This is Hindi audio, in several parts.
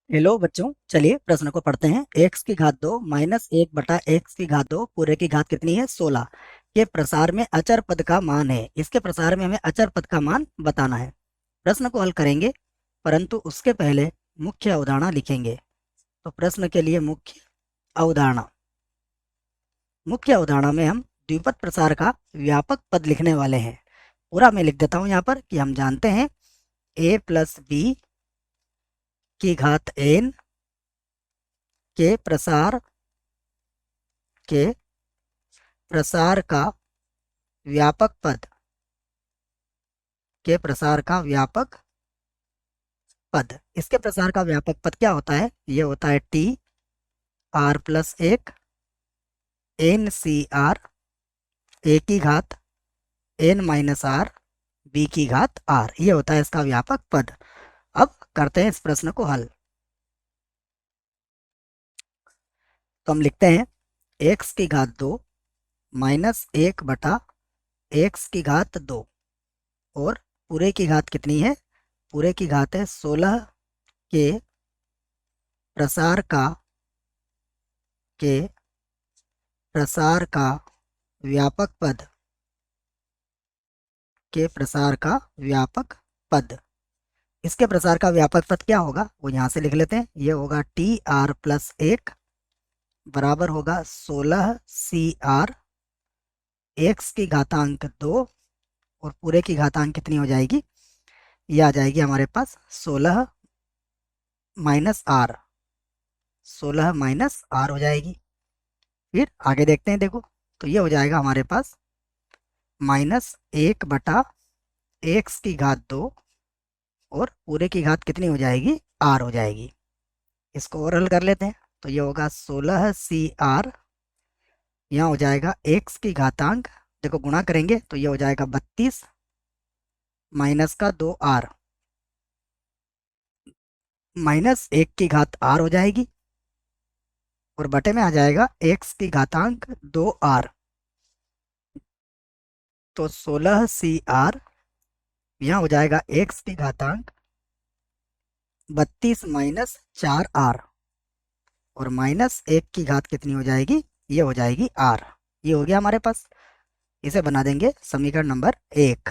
हेलो बच्चों, चलिए प्रश्न को पढ़ते हैं। एक्स की घात 2 माइनस 1/x की घात 2 पूरे की घात कितनी है? 16 के प्रसार में अचर पद का मान है। इसके प्रसार में हमें अचर पद का मान बताना है। प्रश्न को हल करेंगे, परंतु उसके पहले मुख्य अवधारणा लिखेंगे। तो प्रश्न के लिए मुख्य अवधारणा में हम द्विपद प्रसार का व्यापक पद लिखने वाले हैं। पूरा मैं लिख देता हूं यहाँ पर कि हम जानते हैं a प्लस बी की घात n के प्रसार का व्यापक पद इसके प्रसार का व्यापक पद क्या होता है? ये होता है T R plus 1 N C R A की घात एन माइनस आर बी की घात आर। ये होता है इसका व्यापक पद। अब करते हैं इस प्रश्न को हल। तो हम लिखते हैं एक्स की घात 2 माइनस 1/x की घात 2 और पूरे की घात कितनी है? पूरे की घात है 16 के प्रसार का के प्रसार का व्यापक पद इसके प्रसार का व्यापक पद क्या होगा वो यहाँ से लिख लेते हैं। ये होगा टी आर प्लस 1 बराबर होगा 16 CR एक्स की घातांक 2 और पूरे की घातांक कितनी हो जाएगी? ये आ जाएगी हमारे पास 16 माइनस आर, 16 माइनस आर हो जाएगी। फिर आगे देखते हैं, देखो तो ये हो जाएगा हमारे पास -1/x की घात 2 और पूरे की घात कितनी हो जाएगी? आर हो जाएगी। इसको और हल कर लेते हैं। तो ये होगा 16 CR, यहाँ हो जाएगा x की घातांक, देखो गुणा करेंगे तो ये हो जाएगा 32 माइनस का 2R -1 की घात R हो जाएगी और बटे में आ जाएगा x की घातांक 2R। तो 16 CR यहाँ हो जाएगा x की घातांक 32 माइनस 4R और -1 की घात कितनी हो जाएगी? ये हो जाएगी R। ये हो गया हमारे पास। इसे बना देंगे समीकरण नंबर 1।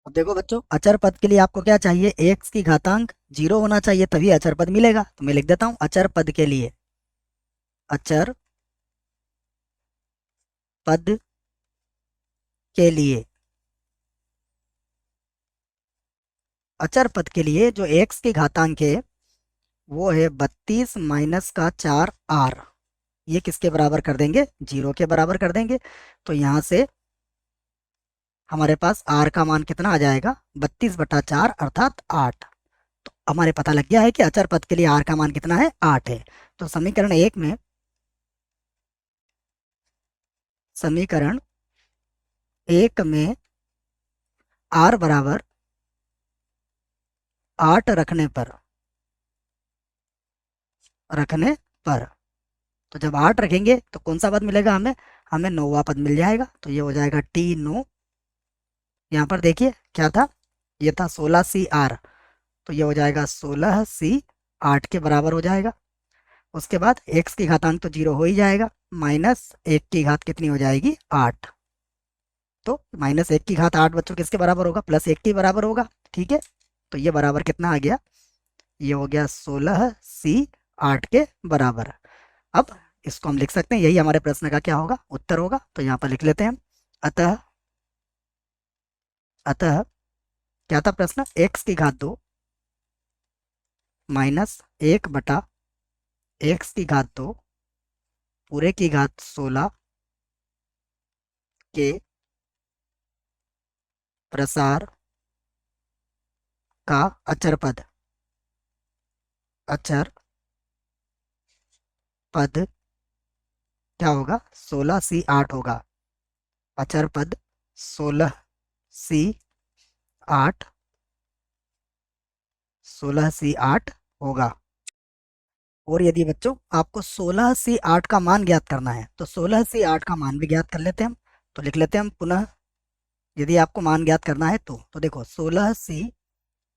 अब देखो बच्चों, अचर पद के लिए आपको क्या चाहिए? एक्स की घातांक 0 होना चाहिए, तभी अचर पद मिलेगा। तो मैं लिख देता हूं अचर पद के लिए अचर पद के लिए जो एक्स की घातांक है वो है 32 माइनस का 4R। ये किसके बराबर कर देंगे? 0 के बराबर कर देंगे। तो यहाँ से हमारे पास R का मान कितना आ जाएगा? 32/4 अर्थात 8। तो हमारे पता लग गया है कि अचर पद के लिए R का मान कितना है? 8 है। तो समीकरण एक में R बराबर 8 रखने पर तो जब 8 रखेंगे तो कौन सा पद मिलेगा हमें? हमें 9वां पद मिल जाएगा। तो ये हो जाएगा T9। यहाँ पर देखिए क्या था? ये था 16 CR। तो ये हो जाएगा 16 C 8 के बराबर हो जाएगा। उसके बाद x की घातांक तो 0 हो ही जाएगा, -1 की घात कितनी हो जाएगी? 8। तो -1 की घात 8 बच्चों किसके बराबर होगा? +1 के बराबर होगा। ठीक है, तो ये बराबर कितना आ गया? ये हो गया 16 C 8 के बराबर। अब इसको हम लिख सकते हैं, यही हमारे प्रश्न का क्या होगा? उत्तर होगा। तो यहाँ पर लिख लेते हैं हम। अतः अतः क्या था प्रश्न? x की घात 2 माइनस 1/x की घात 2 पूरे की घात 16 के प्रसार का अचर पद क्या होगा? 16 C 8 होगा। अचर पद 16 C 8 16 C 8 होगा। और यदि बच्चों आपको 16 C 8 का मान ज्ञात करना है तो 16 C 8 का मान भी ज्ञात कर लेते हैं हम। तो लिख लेते हैं हम पुनः, यदि आपको मान ज्ञात करना है तो देखो 16 C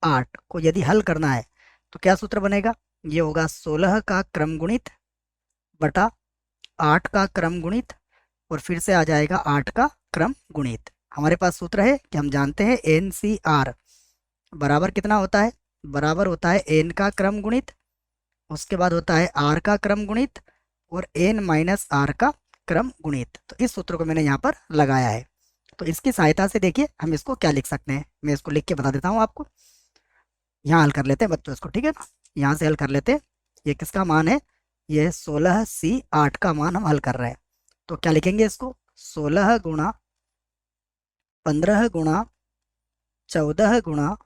8 को यदि हल करना है तो क्या सूत्र बनेगा? ये होगा 16 का क्रम गुणित बटा 8 का क्रम गुणित और फिर से आ जाएगा 8 का क्रम गुणित। हमारे पास सूत्र है कि हम जानते हैं NCR बराबर कितना होता है, बराबर होता है n का क्रम गुणित, उसके बाद होता है r का क्रम गुणित और n माइनस r का क्रम गुणित। तो इस सूत्र को मैंने यहाँ पर लगाया है। तो इसकी सहायता से देखिए हम इसको क्या लिख सकते हैं, मैं इसको लिख के बता देता हूँ आपको। यहाँ हल कर लेते हैं बच्चों इसको, ठीक है ना, यहाँ से हल कर लेते हैं। ये किसका मान है, ये 16C8 का मान हम हल कर रहे हैं। तो क्या लिखेंगे इसको, 16 गुणा 15 गुणा 14 गुणा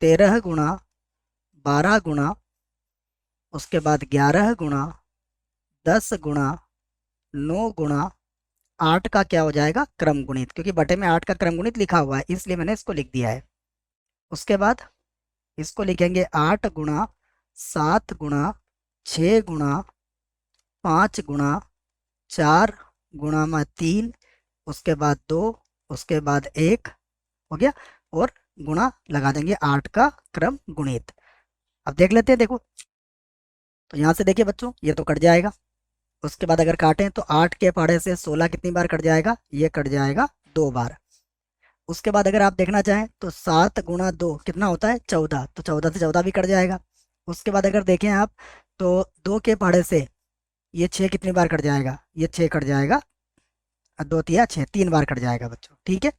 13 गुणा 12 गुणा उसके बाद 11 गुणा 10 गुणा 9 गुणा 8 का क्या हो जाएगा क्रम गुणित, क्योंकि बटे में 8 का क्रम गुणित लिखा हुआ है इसलिए मैंने इसको लिख दिया है। उसके बाद इसको लिखेंगे 8 गुणा 7 गुणा 6 गुणा 5 गुणा 4 गुणा में 3 उसके बाद 2 उसके बाद 1 हो गया और गुणा लगा देंगे 8 का क्रम गुणित। अब देख लेते हैं, देखो तो यहाँ से देखिए बच्चों ये तो कट जाएगा, उसके बाद अगर काटें तो 8 के पहाड़े से 16 कितनी बार कट जाएगा, ये कट जाएगा 2 बार। उसके बाद अगर आप देखना चाहें तो 7 गुणा 2 कितना होता है 14, तो 14 से 14 भी कट जाएगा। उसके बाद अगर देखें आप तो 2 के पहाड़े से ये 6 कितनी बार कट जाएगा, ये 6 कट जाएगा, 2 तिया 6 3 बार कट जाएगा बच्चों, ठीक है।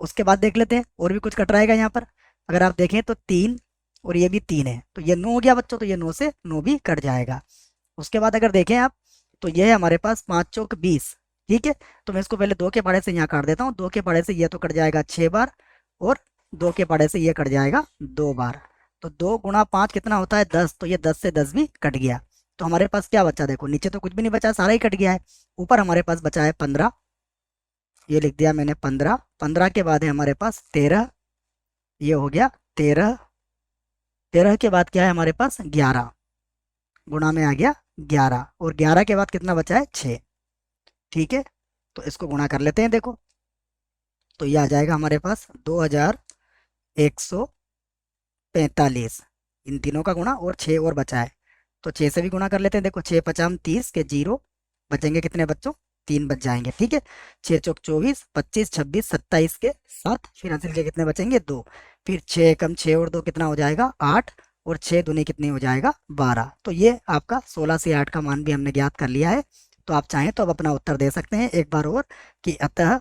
उसके बाद देख लेते हैं और भी कुछ कट रहेगा यहाँ पर, अगर आप देखें तो 3 और ये भी 3 है, तो ये 9 हो गया बच्चों, तो ये 9 से 9 भी कट जाएगा। उसके बाद अगर देखें आप तो ये है हमारे पास 5 चौक 20, ठीक है। तो मैं इसको पहले 2 के पहाड़े से यहाँ काट देता हूँ, 2 के पहाड़े से ये तो कट जाएगा 6 बार और 2 के पहाड़े से ये कट जाएगा 2 बार। तो 2 गुणा 5 कितना होता है 10, तो ये 10 से 10 भी कट गया। तो हमारे पास क्या बचा, देखो नीचे तो कुछ भी नहीं बचा, सारा ही कट गया है। ऊपर हमारे पास बचा है 15, ये लिख दिया मैंने 15। 15 के बाद है हमारे पास 13, ये हो गया 13। 13 के बाद क्या है हमारे पास 11, गुणा में आ गया 11 और 11 के बाद कितना बचा है 6, ठीक है। तो इसको गुणा कर लेते हैं, देखो तो ये आ जाएगा हमारे पास 2145, इन तीनों का गुणा और 6 और बचा है तो 6 से भी गुणा कर लेते हैं। देखो 6 पचाम 30 के 0 बचेंगे कितने बच्चों, 3 बच जाएंगे, ठीक है। 6 चौक 24 25 26 27 के 7 फिर हासिल के कितने बचेंगे 2, फिर 6 कम 6 और 2 कितना हो जाएगा 8 और 6 दूनी कितनी हो जाएगा 12। तो ये आपका 16 से 8 का मान भी हमने ज्ञात कर लिया है। तो आप चाहें तो अब अपना उत्तर दे सकते हैं एक बार और कि अतः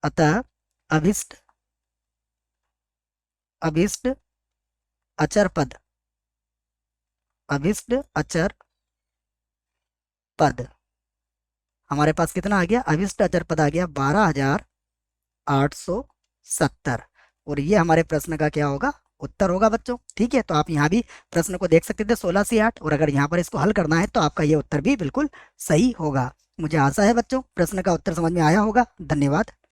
अतः अभिष्ट अभिष्ट अचर पद, अभिष्ट अचर पद हमारे पास कितना आ गया, अभिष्ट अचर पद आ गया 12,870 और ये हमारे प्रश्न का क्या होगा उत्तर होगा बच्चों, ठीक है। तो आप यहाँ भी प्रश्न को देख सकते थे 16 से 8 और अगर यहाँ पर इसको हल करना है तो आपका ये उत्तर भी बिल्कुल सही होगा। मुझे आशा है बच्चों प्रश्न का उत्तर समझ में आया होगा। धन्यवाद।